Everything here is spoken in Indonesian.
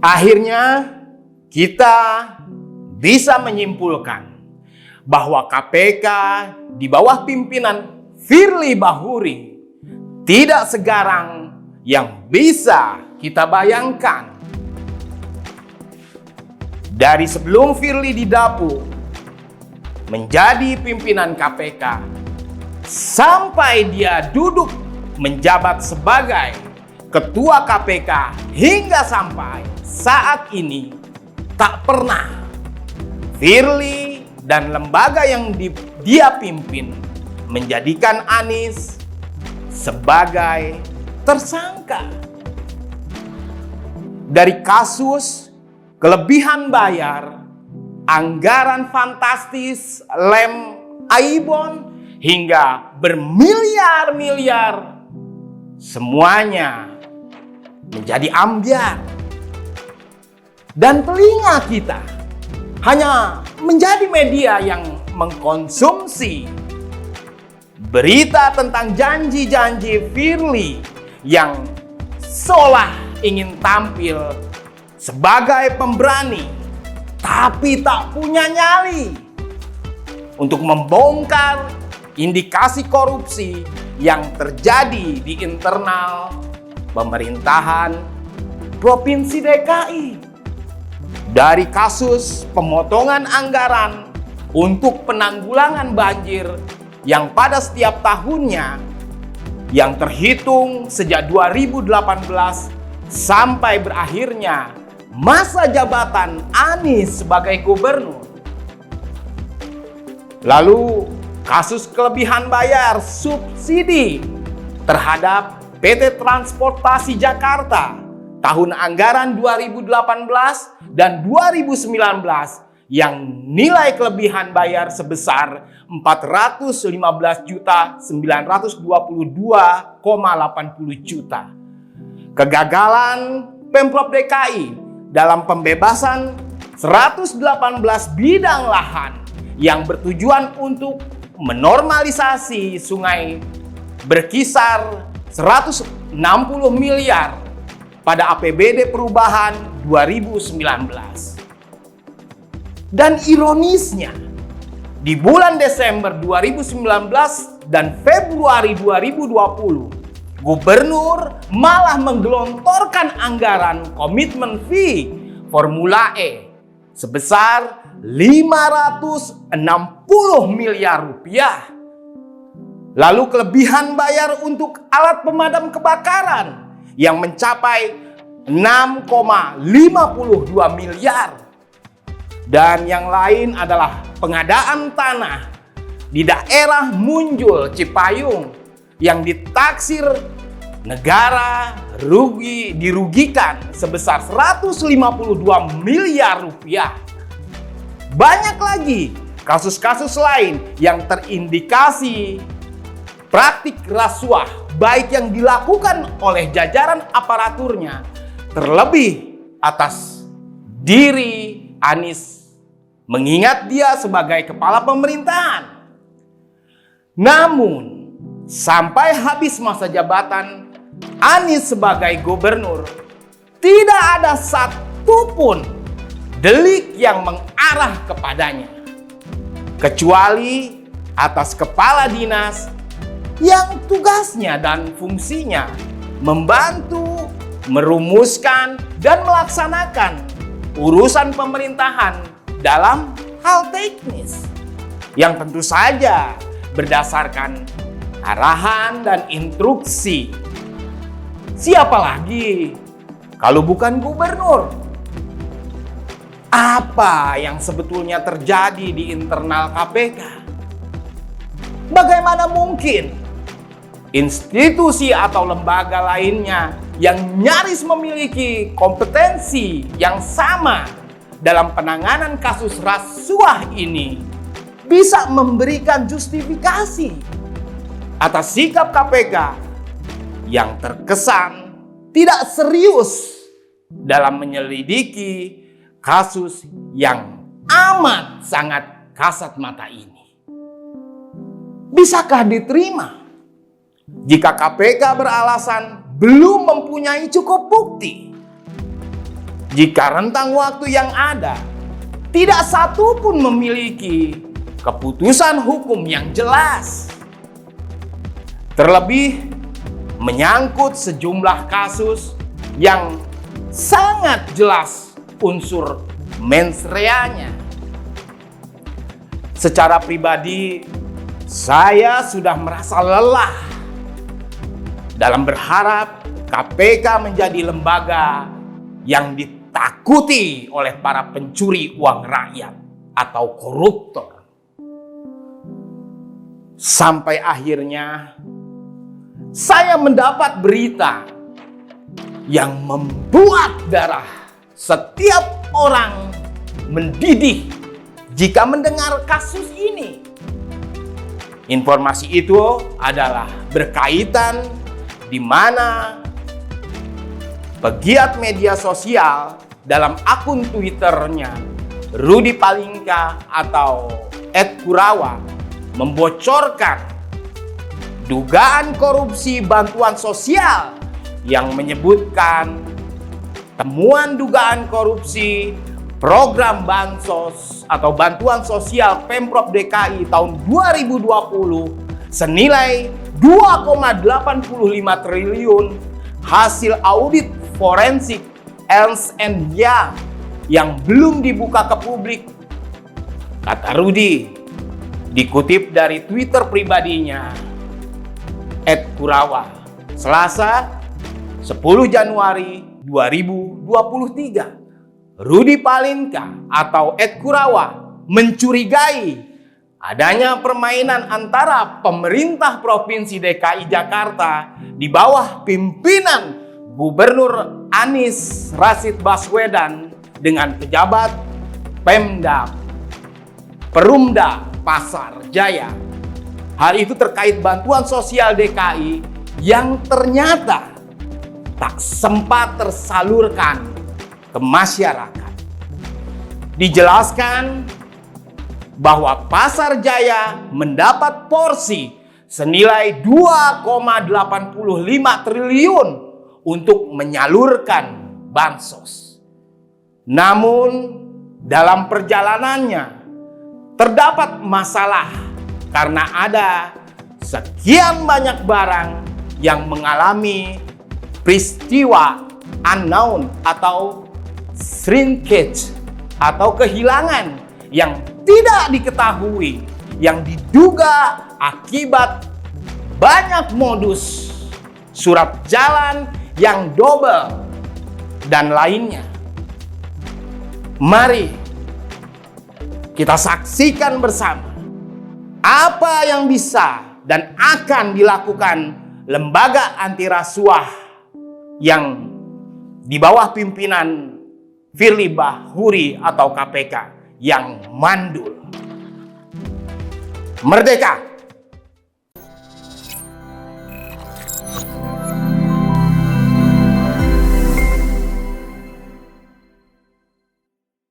Akhirnya kita bisa menyimpulkan bahwa KPK di bawah pimpinan Firly Bahuri tidak segarang yang bisa kita bayangkan. Dari sebelum Firly didapuk menjadi pimpinan KPK sampai dia duduk menjabat sebagai ketua KPK hingga sampai saat ini, tak pernah Firly dan lembaga yang dia pimpin menjadikan Anies sebagai tersangka. Dari kasus kelebihan bayar, anggaran fantastis lem Aibon, hingga bermiliar-miliar, semuanya menjadi ambyar. Dan telinga kita hanya menjadi media yang mengkonsumsi berita tentang janji-janji Firly yang seolah ingin tampil sebagai pemberani, tapi tak punya nyali untuk membongkar indikasi korupsi yang terjadi di internal pemerintahan Provinsi DKI. Dari kasus pemotongan anggaran untuk penanggulangan banjir yang pada setiap tahunnya yang terhitung sejak 2018 sampai berakhirnya masa jabatan Anies sebagai gubernur. Lalu kasus kelebihan bayar subsidi terhadap PT Transportasi Jakarta tahun anggaran 2018 dan 2019 yang nilai kelebihan bayar sebesar 415.922,80 juta. Kegagalan Pemprov DKI dalam pembebasan 118 bidang lahan yang bertujuan untuk menormalisasi sungai berkisar 160 miliar pada APBD perubahan 2019. Dan ironisnya, di bulan Desember 2019 dan Februari 2020, Gubernur malah menggelontorkan anggaran komitmen fee Formula E sebesar 560 miliar rupiah. Lalu kelebihan bayar untuk alat pemadam kebakaran yang mencapai 6,52 miliar. Dan yang lain adalah pengadaan tanah di daerah Munjul Cipayung yang ditaksir negara dirugikan sebesar 152 miliar rupiah. Banyak lagi kasus-kasus lain yang terindikasi praktik rasuah baik yang dilakukan oleh jajaran aparaturnya, terlebih atas diri Anies, mengingat dia sebagai kepala pemerintahan. Namun, sampai habis masa jabatan Anies sebagai gubernur, tidak ada satupun delik yang mengarah kepadanya, kecuali atas kepala dinas yang tugasnya dan fungsinya membantu, merumuskan, dan melaksanakan urusan pemerintahan dalam hal teknis yang tentu saja berdasarkan arahan dan instruksi. Siapa lagi kalau bukan gubernur? Apa yang sebetulnya terjadi di internal KPK? Bagaimana mungkin institusi atau lembaga lainnya yang nyaris memiliki kompetensi yang sama dalam penanganan kasus rasuah ini bisa memberikan justifikasi atas sikap KPK yang terkesan tidak serius dalam menyelidiki kasus yang amat sangat kasat mata ini. Bisakah diterima jika KPK beralasan belum mempunyai cukup bukti? jika rentang waktu yang ada tidak satu pun memiliki keputusan hukum yang jelas. Terlebih menyangkut sejumlah kasus yang sangat jelas unsur mens reanya. Secara pribadi, saya sudah merasa lelah dalam berharap KPK menjadi lembaga yang ditakuti oleh para pencuri uang rakyat atau koruptor. Sampai akhirnya saya mendapat berita yang membuat darah setiap orang mendidih jika mendengar kasus ini. Informasi itu adalah berkaitan di mana pegiat media sosial dalam akun Twitternya Rudy Palingka atau @Kurawa membocorkan dugaan korupsi bantuan sosial yang menyebutkan temuan dugaan korupsi program bansos atau bantuan sosial Pemprov DKI tahun 2020 senilai 2,85 triliun hasil audit forensik Ernst & Young yang belum dibuka ke publik, kata Rudy, dikutip dari Twitter pribadinya @Kurawa Selasa 10 Januari 2023. Rudy Palingka atau @Kurawa mencurigai adanya permainan antara pemerintah Provinsi DKI Jakarta di bawah pimpinan Gubernur Anies Rashid Baswedan dengan pejabat Perumda Pasar Jaya. Hal itu terkait bantuan sosial DKI yang ternyata tak sempat tersalurkan ke masyarakat. Dijelaskan bahwa Pasar Jaya mendapat porsi senilai 2,85 triliun untuk menyalurkan bansos. Namun dalam perjalanannya terdapat masalah karena ada sekian banyak barang yang mengalami peristiwa unknown atau shrinkage atau kehilangan yang tidak diketahui yang diduga akibat banyak modus surat jalan yang double dan lainnya. Mari kita saksikan bersama apa yang bisa dan akan dilakukan lembaga anti rasuah yang di bawah pimpinan Firly Bahuri atau KPK yang mandul. Merdeka!